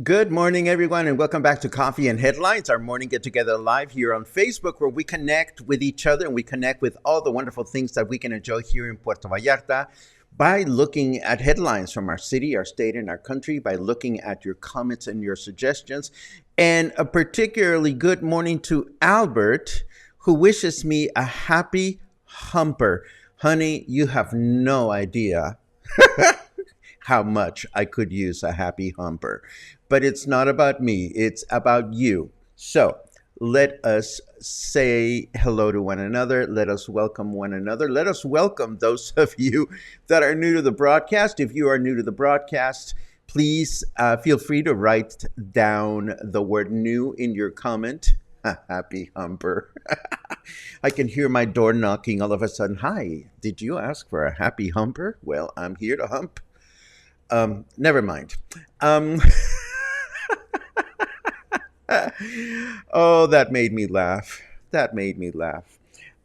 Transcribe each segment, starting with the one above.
Good morning, everyone, and welcome back to Coffee and Headlines, our morning get together live here on Facebook, where we connect with each other and we connect with all the wonderful things that we can enjoy here in Puerto Vallarta by looking at headlines from our city, our state, and our country, by looking at your comments and your suggestions. And a particularly good morning to Albert, who wishes me a happy humper. Honey, you have no idea how much I could use a happy humper. But it's not about me, it's about you. So let us say hello to one another. Let us welcome one another. Let us welcome those of you that are new to the broadcast. If you are new to the broadcast, please feel free to write down the word new in your comment. Happy humper. I can hear my door knocking all of a sudden. Hi, did you ask for a happy humper? Well, I'm here to hump. Never mind. Oh, that made me laugh. That made me laugh.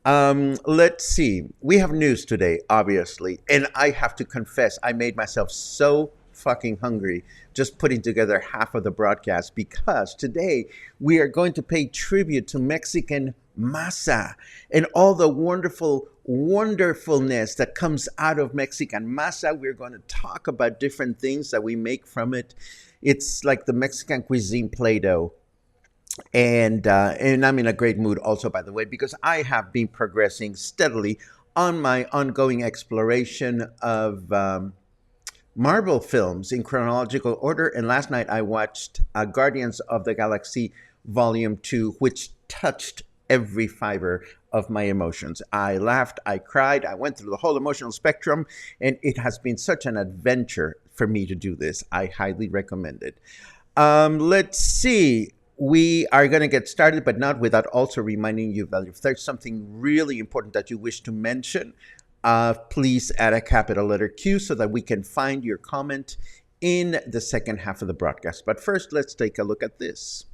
Let's see. We have news today, obviously. And I have to confess, I made myself so fucking hungry just putting together half of the broadcast, because today we are going to pay tribute to Mexican Masa and all the wonderfulness that comes out of Mexican Masa. We're going to talk about different things that we make from it. It's like the Mexican cuisine Play-Doh. And I'm in a great mood also, by the way, because I have been progressing steadily on my ongoing exploration of Marvel films in chronological order. And last night I watched Guardians of the Galaxy Volume 2, which touched every fiber of my emotions. I laughed, I cried, I went through the whole emotional spectrum, and it has been such an adventure for me to do this. I highly recommend it. Let's see. We are going to get started, but not without also reminding you that if there's something really important that you wish to mention, please add a capital letter Q so that we can find your comment in the second half of the broadcast. But first, let's take a look at this.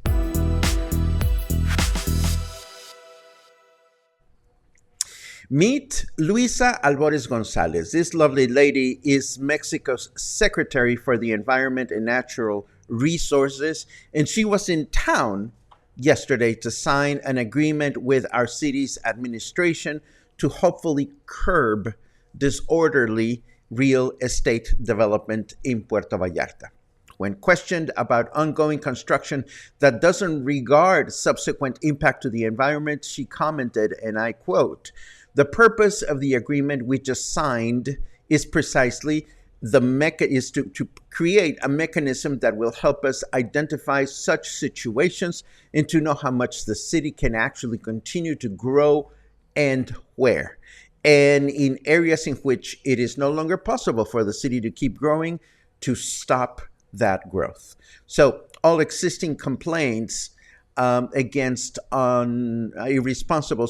Meet Luisa Albores Gonzalez. This lovely lady is Mexico's Secretary for the Environment and Natural Resources, and she was in town yesterday to sign an agreement with our city's administration to hopefully curb disorderly real estate development in Puerto Vallarta. When questioned about ongoing construction that doesn't regard subsequent impact to the environment, she commented, and I quote, "The purpose of the agreement we just signed is precisely to create a mechanism that will help us identify such situations and to know how much the city can actually continue to grow and where. And in areas in which it is no longer possible for the city to keep growing, to stop that growth." So all existing complaints against irresponsible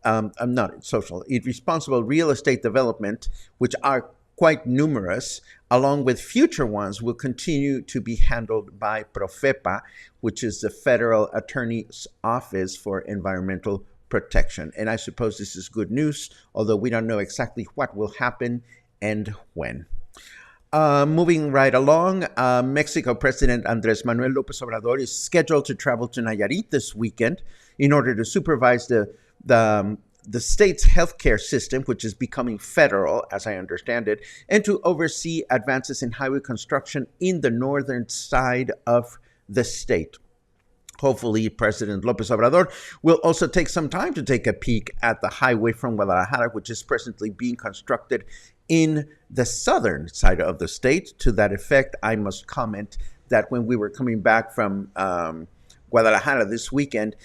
irresponsible real estate development, which are quite numerous, along with future ones, will continue to be handled by Profepa, which is the Federal Attorney's Office for Environmental Protection. And I suppose this is good news, although we don't know exactly what will happen and when. Moving right along, Mexico President Andrés Manuel López Obrador is scheduled to travel to Nayarit this weekend in order to supervise the state's healthcare system, which is becoming federal, as I understand it, and to oversee advances in highway construction in the northern side of the state. Hopefully, President López Obrador will also take some time to take a peek at the highway from Guadalajara, which is presently being constructed in the southern side of the state. To that effect, I must comment that when we were coming back from Guadalajara this weekend,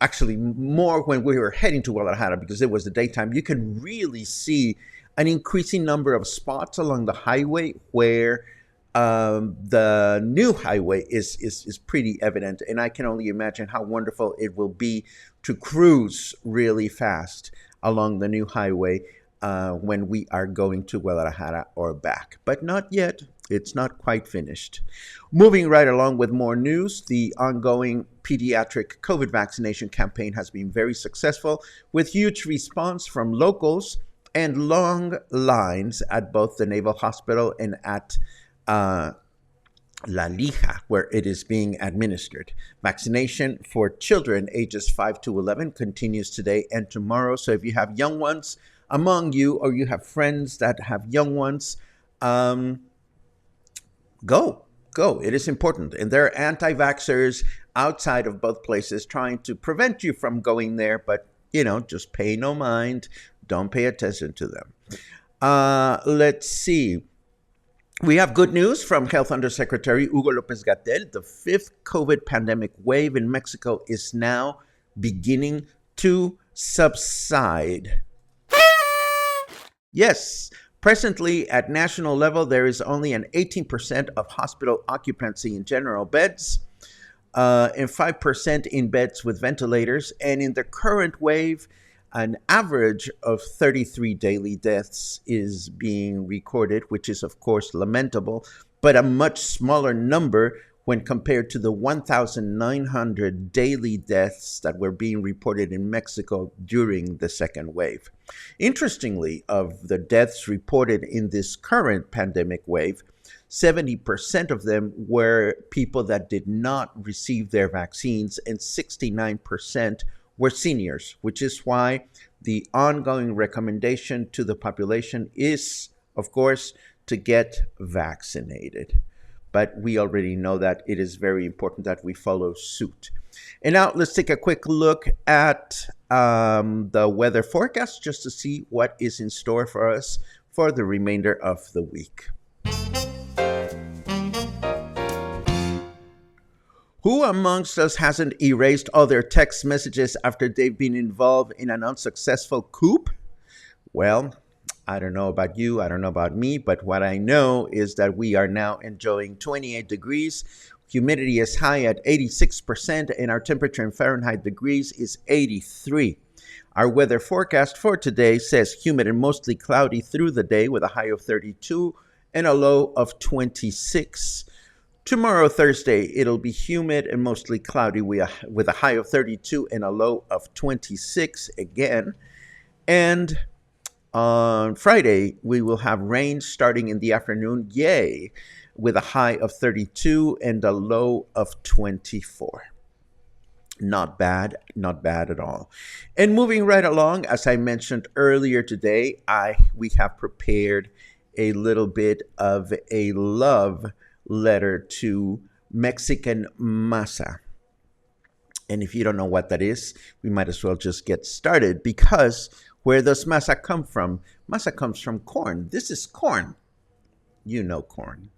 actually more when we were heading to Guadalajara because it was the daytime, you can really see an increasing number of spots along the highway where the new highway is pretty evident. And I can only imagine how wonderful it will be to cruise really fast along the new highway when we are going to Guadalajara or back. But not yet. It's not quite finished. Moving right along with more news, the ongoing pediatric COVID vaccination campaign has been very successful with huge response from locals and long lines at both the Naval Hospital and at La Lija, where it is being administered. Vaccination for children ages 5 to 11 continues today and tomorrow. So if you have young ones among you or you have friends that have young ones, Go. It is important. And there are anti-vaxxers outside of both places trying to prevent you from going there, but, just pay no mind. Don't pay attention to them. Let's see. We have good news from Health Undersecretary Hugo López-Gatell. The fifth COVID pandemic wave in Mexico is now beginning to subside. Yes. Presently, at national level, there is only an 18% of hospital occupancy in general beds and 5% in beds with ventilators. And in the current wave, an average of 33 daily deaths is being recorded, which is, of course, lamentable, but a much smaller number when compared to the 1,900 daily deaths that were being reported in Mexico during the second wave. Interestingly, of the deaths reported in this current pandemic wave, 70% of them were people that did not receive their vaccines, and 69% were seniors, which is why the ongoing recommendation to the population is, of course, to get vaccinated. But we already know that it is very important that we follow suit. And now let's take a quick look at the weather forecast just to see what is in store for us for the remainder of the week. Who amongst us hasn't erased all their text messages after they've been involved in an unsuccessful coup? Well, I don't know about you, I don't know about me, but what I know is that we are now enjoying 28 degrees. Humidity is high at 86%, and our temperature in Fahrenheit degrees is 83. Our weather forecast for today says humid and mostly cloudy through the day with a high of 32 and a low of 26. Tomorrow, Thursday, it'll be humid and mostly cloudy with a high of 32 and a low of 26 again. And on Friday, we will have rain starting in the afternoon, with a high of 32 and a low of 24. Not bad at all. And moving right along, as I mentioned earlier today, we have prepared a little bit of a love letter to Mexican Masa. And if you don't know what that is, we might as well just get started, because where does masa come from? Masa comes from corn. This is corn. You know corn.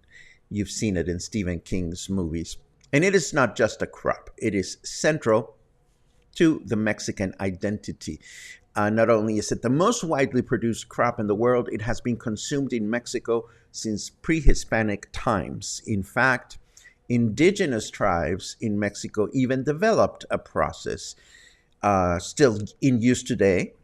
You've seen it in Stephen King's movies. And it is not just a crop. It is central to the Mexican identity. Not only is it the most widely produced crop in the world, it has been consumed in Mexico since pre-Hispanic times. In fact, indigenous tribes in Mexico even developed a process still in use today,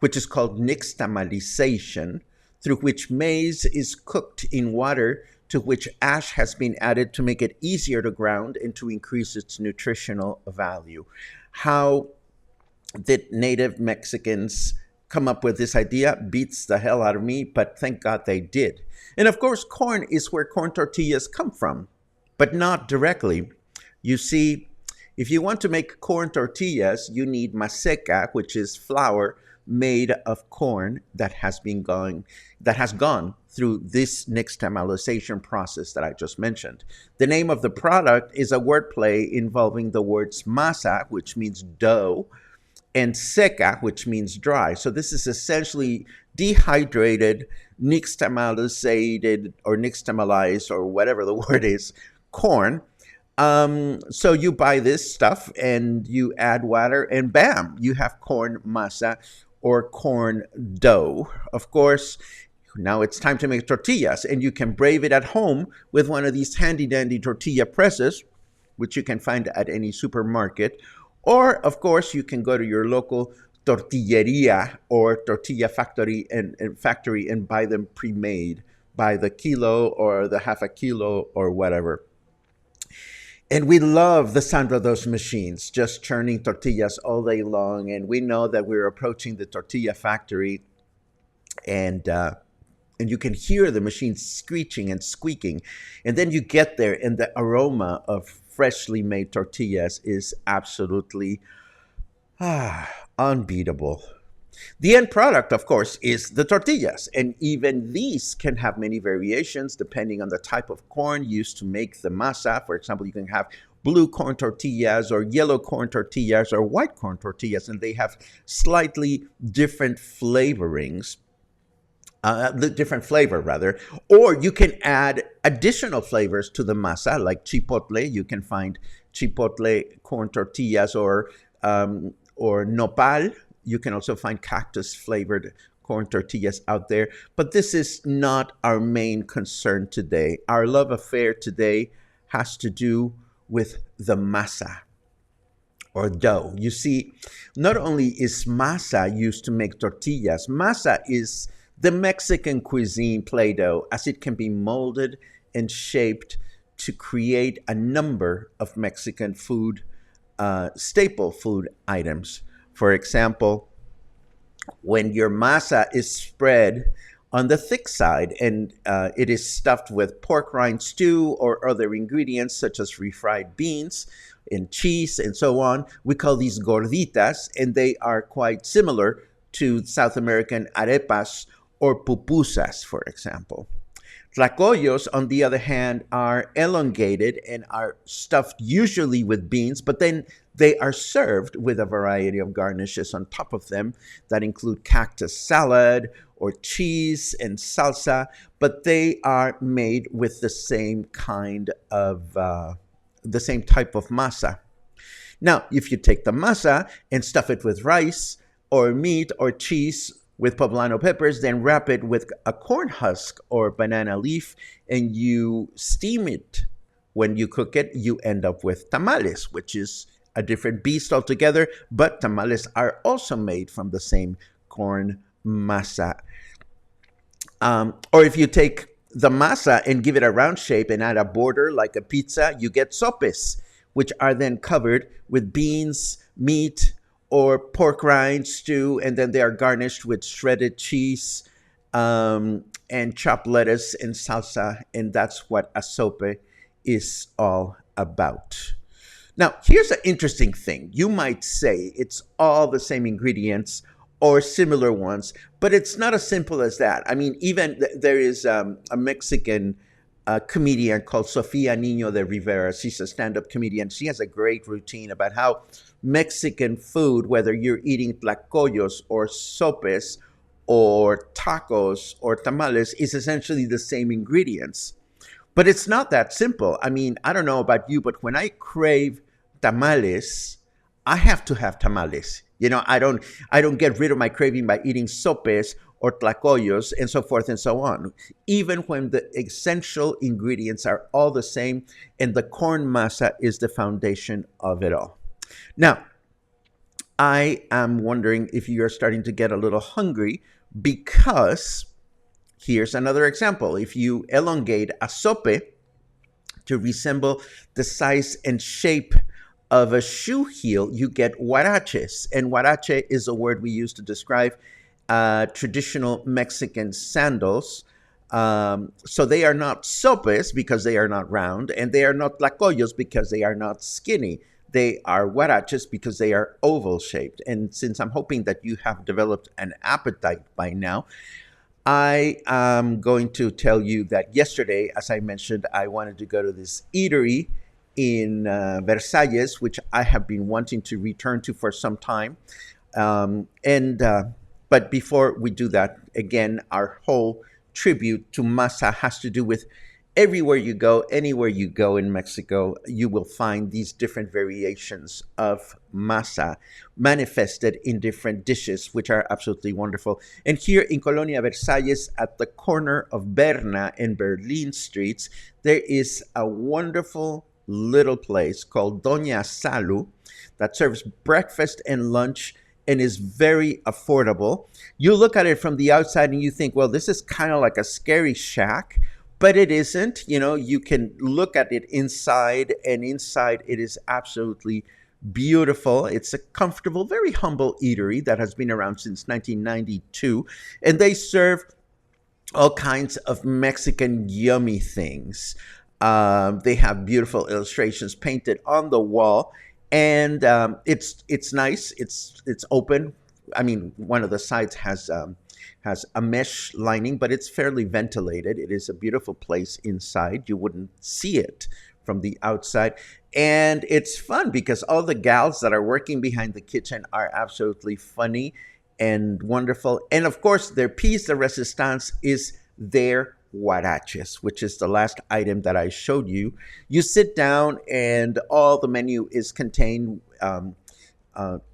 which is called nixtamalization, through which maize is cooked in water to which ash has been added to make it easier to ground and to increase its nutritional value. How did native Mexicans come up with this idea? Beats the hell out of me, but thank God they did. And of course, corn is where corn tortillas come from, but not directly. You see, if you want to make corn tortillas, you need maseca, which is flour made of corn that has gone through this nixtamalization process that I just mentioned. The name of the product is a wordplay involving the words masa, which means dough, and seca, which means dry. So this is essentially dehydrated, nixtamalized or nixtamalized or whatever the word is, corn. So you buy this stuff and you add water and bam, you have corn masa or corn dough. Of course, now it's time to make tortillas, and you can brave it at home with one of these handy dandy tortilla presses, which you can find at any supermarket. Or, of course, you can go to your local tortilleria or tortilla factory and buy them pre-made by the kilo or the half a kilo or whatever. And we love the sound of those machines, just churning tortillas all day long. And we know that we're approaching the tortilla factory, and you can hear the machine screeching and squeaking. And then you get there, and the aroma of freshly made tortillas is absolutely unbeatable. The end product, of course, is the tortillas, and even these can have many variations depending on the type of corn used to make the masa. For example, you can have blue corn tortillas or yellow corn tortillas or white corn tortillas, and they have slightly different flavorings. The different flavor rather, or you can add additional flavors to the masa, like chipotle. You can find chipotle corn tortillas or nopal. You can also find cactus flavored corn tortillas out there, but this is not our main concern today. Our love affair today has to do with the masa or dough. You see, not only is masa used to make tortillas, masa is the Mexican cuisine Play-Doh, as it can be molded and shaped to create a number of Mexican food, staple food items. For example, when your masa is spread on the thick side and it is stuffed with pork rind stew or other ingredients such as refried beans and cheese and so on, we call these gorditas, and they are quite similar to South American arepas or pupusas, for example. Tlacoyos, on the other hand, are elongated and are stuffed usually with beans, but then they are served with a variety of garnishes on top of them that include cactus salad or cheese and salsa, but they are made with the same kind of, the same type of masa. Now, if you take the masa and stuff it with rice or meat or cheese with poblano peppers, then wrap it with a corn husk or banana leaf, and you steam it. When you cook it, you end up with tamales, which is a different beast altogether, but tamales are also made from the same corn masa. Or if you take the masa and give it a round shape and add a border like a pizza, you get sopes, which are then covered with beans, meat, or pork rind stew, and then they are garnished with shredded cheese and chopped lettuce and salsa, and that's what a sope is all about. Now, here's an interesting thing. You might say it's all the same ingredients or similar ones, but it's not as simple as that. I mean, even there is a Mexican comedian called Sofia Niño de Rivera. She's a stand-up comedian. She has a great routine about how Mexican food, whether you're eating tlacoyos or sopes or tacos or tamales, is essentially the same ingredients. But it's not that simple. I mean, I don't know about you, but when I crave tamales, I have to have tamales. You know, I don't get rid of my craving by eating sopes or tlacoyos and so forth and so on, even when the essential ingredients are all the same and the corn masa is the foundation of it all. Now, I am wondering if you are starting to get a little hungry, because Here's another example. If you elongate a sope to resemble the size and shape of a shoe heel, you get huaraches. And huarache is a word we use to describe traditional Mexican sandals. So they are not sopes because they are not round, and they are not tlacoyos because they are not skinny. They are huaraches because they are oval shaped. And since I'm hoping that you have developed an appetite by now, I am going to tell you that yesterday, as I mentioned, I wanted to go to this eatery in Versalles, which I have been wanting to return to for some time. And But before we do that, again, our whole tribute to Masa has to do with everywhere you go, anywhere you go in Mexico, you will find these different variations of masa manifested in different dishes, which are absolutely wonderful. And here in Colonia Versalles, at the corner of Berna and Berlin streets, there is a wonderful little place called Doña Salu that serves breakfast and lunch and is very affordable. You look at it from the outside and you think, well, this is kind of like a scary shack, but it isn't. You know, you can look at it inside, and inside it is absolutely beautiful. It's a comfortable, very humble eatery that has been around since 1992, and they serve all kinds of Mexican yummy things. They have beautiful illustrations painted on the wall, and it's nice. It's open. I mean, one of the sides has a mesh lining, but it's fairly ventilated. It is a beautiful place inside. You wouldn't see it from the outside. And it's fun because all the gals that are working behind the kitchen are absolutely funny and wonderful. And of course, their piece de resistance is their huaraches, which is the last item that I showed you. You sit down and all the menu is contained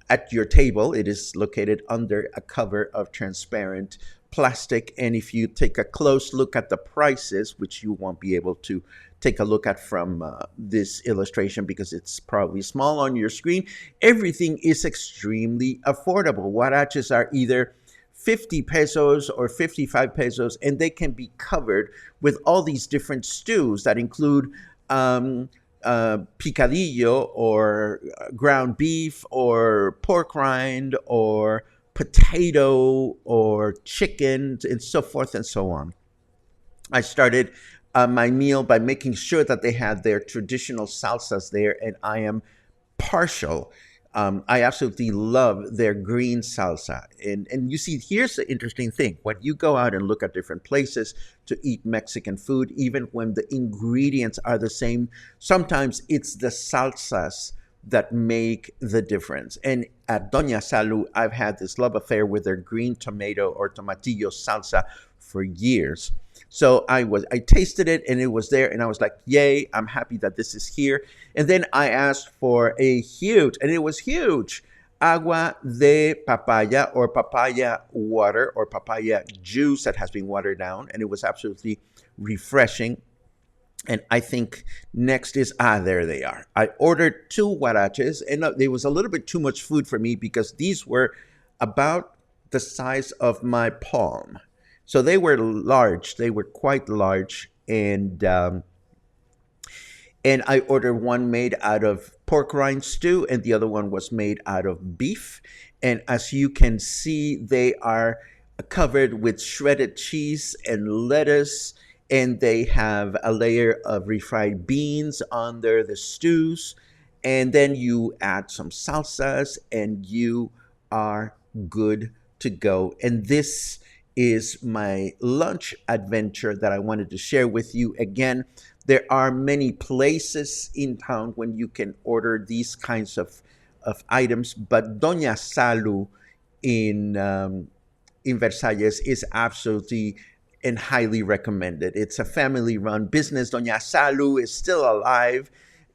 at your table. It is located under a cover of transparent plastic. And if you take a close look at the prices, which you won't be able to take a look at from this illustration because it's probably small on your screen, everything is extremely affordable. Huaraches are either 50 pesos or 55 pesos, and they can be covered with all these different stews that include picadillo or ground beef or pork rind or potato or chicken and so forth and so on. I started my meal by making sure that they had their traditional salsas there, and I am partial. I absolutely love their green salsa. And you see, here's the interesting thing. When you go out and look at different places to eat Mexican food, even when the ingredients are the same, sometimes it's the salsas that make the difference. And at Doña Salu, I've had this love affair with their green tomato or tomatillo salsa for years. So I tasted it and it was there, and I was like, yay, I'm happy that this is here. And then I asked for a huge, and it was huge, agua de papaya or papaya water or papaya juice that has been watered down, and it was absolutely refreshing. And I think next is, there they are. I ordered 2 huaraches, and there was a little bit too much food for me because these were about the size of my palm. So they were large. They were quite large. And I ordered one made out of pork rind stew, and the other one was made out of beef. And as you can see, they are covered with shredded cheese and lettuce, and they have a layer of refried beans under the stews. And then you add some salsas, and you are good to go. And this is my lunch adventure that I wanted to share with you. Again, there are many places in town when you can order these kinds of items, but Doña Salu in Versalles is absolutely and highly recommended. It's a family-run business. Doña Salu is still alive.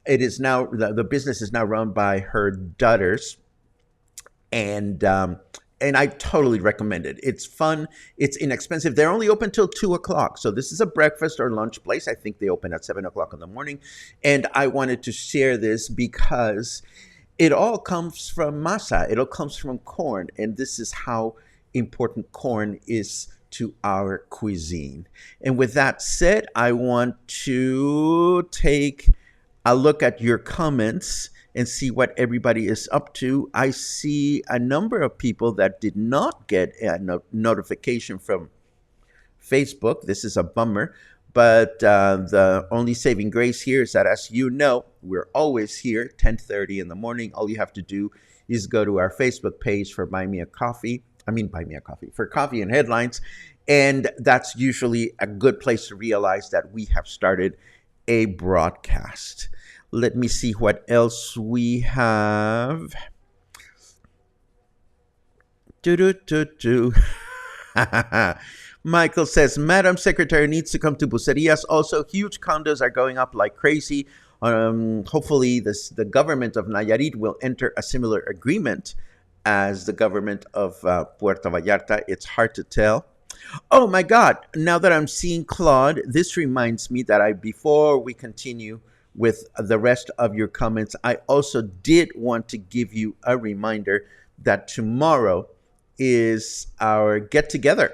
It is now, the business is now run by her daughters, and I totally recommend it. It's fun. It's inexpensive. They're only open till 2 o'clock. So this is a breakfast or lunch place. I think they open at 7 o'clock in the morning. And I wanted to share this because it all comes from masa. It all comes from corn. And this is how important corn is to our cuisine. And with that said, I want to take a look at your comments and see what everybody is up to. I see a number of people that did not get a notification from Facebook. This is a bummer. But the only saving grace here is that, as you know, we're always here, 10:30 in the morning. All you have to do is go to our Facebook page for Buy Me a Coffee. Buy Me a Coffee, for Coffee and Headlines. And that's usually a good place to realize that we have started a broadcast. Let me see what else we have. Michael says, Madam Secretary needs to come to Bucerías. Also, huge condos are going up like crazy. Hopefully, the government of Nayarit will enter a similar agreement as the government of Puerto Vallarta. It's hard to tell. Oh my God, now that I'm seeing Claude, this reminds me that before we continue with the rest of your comments, I also did want to give you a reminder that tomorrow is our get-together,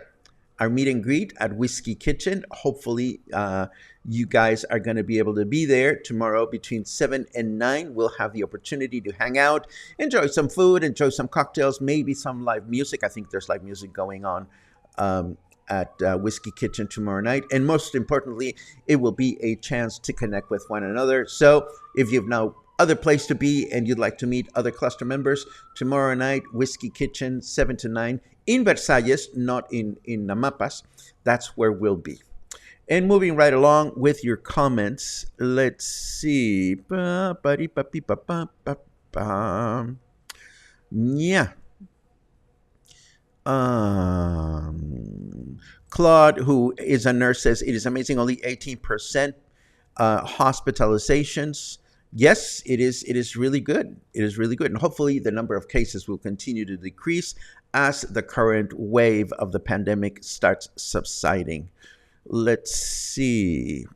our meet and greet at Whiskey Kitchen. Hopefully, you guys are going to be able to be there tomorrow between 7 and 9. We'll have the opportunity to hang out, enjoy some food, enjoy some cocktails, maybe some live music. I think there's live music going on at Whiskey Kitchen tomorrow night. And most importantly, it will be a chance to connect with one another. So if you've no other place to be and you'd like to meet other cluster members, tomorrow night, Whiskey Kitchen, 7 to 9, in Versalles, not in Namapas. That's where we'll be. And moving right along with your comments, let's see. Yeah. Claude, who is a nurse, says it is amazing, only 18% hospitalizations. Yes, it is really good. It is really good. And hopefully the number of cases will continue to decrease as the current wave of the pandemic starts subsiding. Let's see. You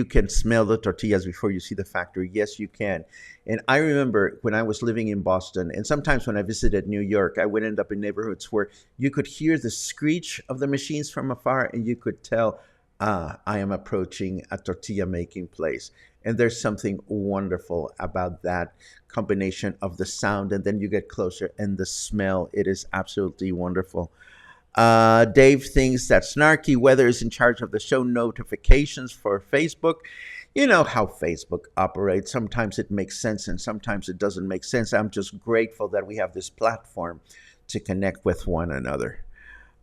can smell the tortillas before you see the factory. Yes, you can. And I remember when I was living in Boston, and sometimes when I visited New York, I would end up in neighborhoods where you could hear the screech of the machines from afar, and you could tell, I am approaching a tortilla making place. And there's something wonderful about that combination of the sound, and then you get closer and the smell. It is absolutely wonderful. Dave thinks that Snarky Weather is in charge of the show notifications for Facebook. You know how Facebook operates. Sometimes it makes sense and sometimes it doesn't make sense. I'm just grateful that we have this platform to connect with one another.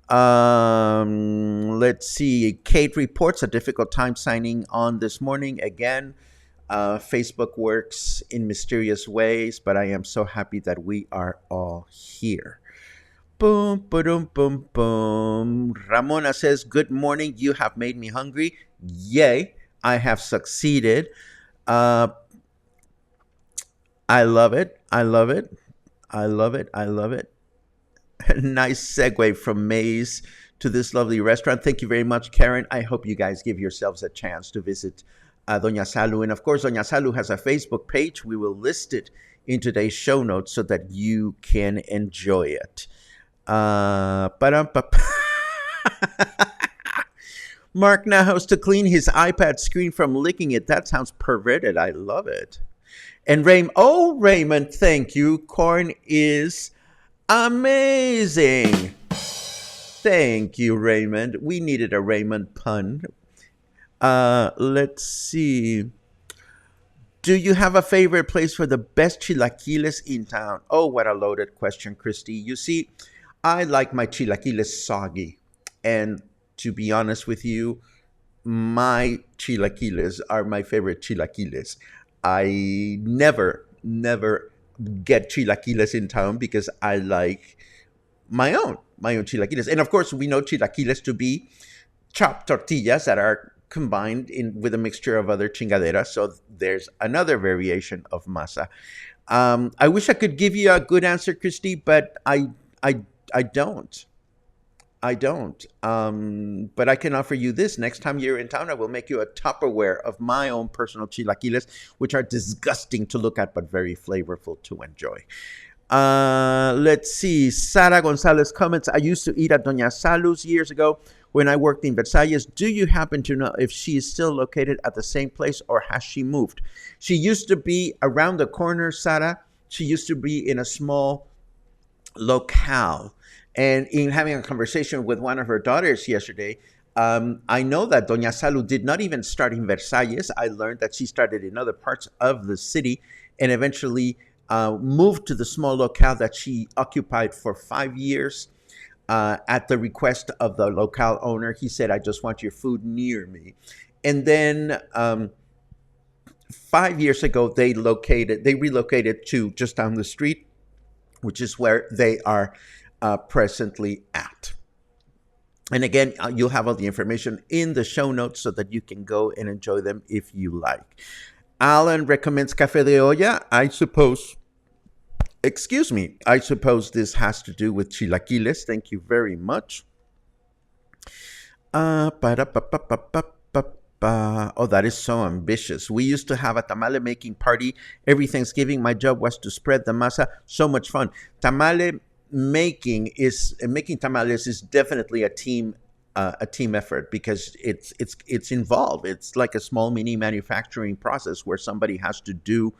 Let's see. Kate reports a difficult time signing on this morning. Again, Facebook works in mysterious ways, but I am so happy that we are all here. Boom, boom, boom, boom. Ramona says, good morning. You have made me hungry. Yay, I have succeeded. I love it. I love it. I love it. I love it. Nice segue from Maze to this lovely restaurant. Thank you very much, Karen. I hope you guys give yourselves a chance to visit Doña Salu. And of course, Doña Salu has a Facebook page. We will list it in today's show notes so that you can enjoy it. Mark now has to clean his iPad screen from licking it. That sounds perverted. I love it. And Raymond, thank you. Corn is amazing. Thank you, Raymond. We needed a Raymond pun. Let's see. Do you have a favorite place for the best chilaquiles in town? Oh, what a loaded question, Christy. You see, I like my chilaquiles soggy. And to be honest with you, my chilaquiles are my favorite chilaquiles. I never get chilaquiles in town because I like my own chilaquiles. And of course, we know chilaquiles to be chopped tortillas that are combined with a mixture of other chingaderas. So there's another variation of masa. I wish I could give you a good answer, Christy, but I don't. But I can offer you this. Next time you're in town, I will make you a Tupperware of my own personal chilaquiles, which are disgusting to look at, but very flavorful to enjoy. Let's see. Sara Gonzalez comments, I used to eat at Doña Salu's years ago when I worked in Versalles. Do you happen to know if she is still located at the same place or has she moved? She used to be around the corner, Sara. She used to be in a small locale. And in having a conversation with one of her daughters yesterday, I know that Doña Salu did not even start in Versalles. I learned that she started in other parts of the city and eventually moved to the small locale that she occupied for 5 years at the request of the locale owner. He said, I just want your food near me. And then 5 years ago, they relocated to just down the street, which is where they are presently at. And again, you'll have all the information in the show notes so that you can go and enjoy them if you like. Alan recommends Café de Olla. I suppose this has to do with chilaquiles. Thank you very much. Oh, that is so ambitious. We used to have a tamale making party every Thanksgiving. My job was to spread the masa. So much fun. Making tamales is definitely a team effort because it's involved. It's like a small mini manufacturing process where somebody has to do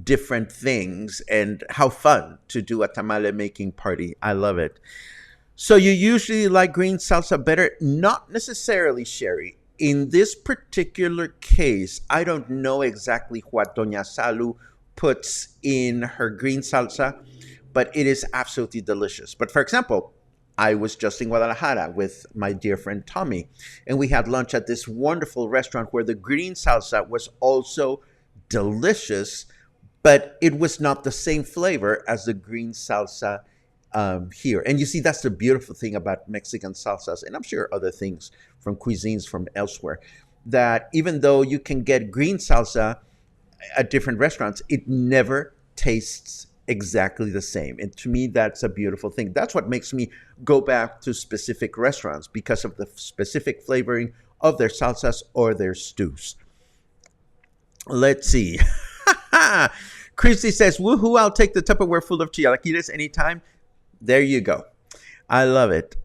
different things. And how fun to do a tamale making party. I love it. So you usually like green salsa better? Not necessarily, Sherry. In this particular case, I don't know exactly what Doña Salu puts in her green salsa, but it is absolutely delicious. But for example, I was just in Guadalajara with my dear friend Tommy, and we had lunch at this wonderful restaurant where the green salsa was also delicious, but it was not the same flavor as the green salsa here. And you see, that's the beautiful thing about Mexican salsas, and I'm sure other things from cuisines from elsewhere, that even though you can get green salsa at different restaurants, it never tastes exactly the same. And to me, that's a beautiful thing. That's what makes me go back to specific restaurants, because of the specific flavoring of their salsas or their stews. Let's see. Christy says, woohoo, I'll take the Tupperware full of chilaquiles anytime. There you go. I love it.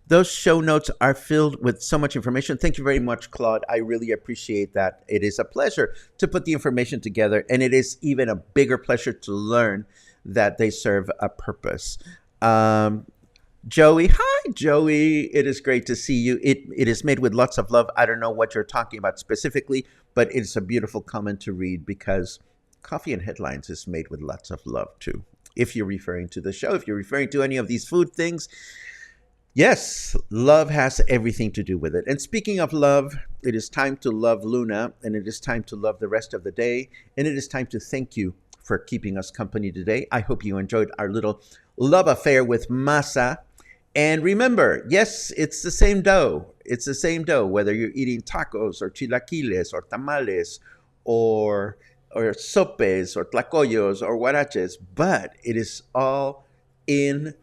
Those show notes are filled with so much information. Thank you very much, Claude. I really appreciate that. It is a pleasure to put the information together, and it is even a bigger pleasure to learn that they serve a purpose. Joey, hi, Joey. It is great to see you. It is made with lots of love. I don't know what you're talking about specifically, but it's a beautiful comment to read, because Coffee and Headlines is made with lots of love too. If you're referring to the show, if you're referring to any of these food things, yes, love has everything to do with it. And speaking of love, it is time to love Luna, and it is time to love the rest of the day, and it is time to thank you for keeping us company today. I hope you enjoyed our little love affair with Masa. And remember, yes, it's the same dough. It's the same dough, whether you're eating tacos or chilaquiles or tamales or sopes or tlacoyos or huaraches, but it is all in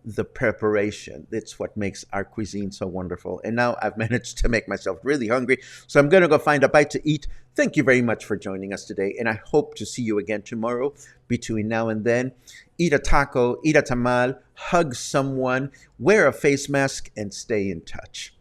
the preparation. That's what makes our cuisine so wonderful. And now I've managed to make myself really hungry, so I'm going to go find a bite to eat. Thank you very much for joining us today, and I hope to see you again tomorrow. Between now and then, eat a taco, eat a tamal, hug someone, wear a face mask, and stay in touch.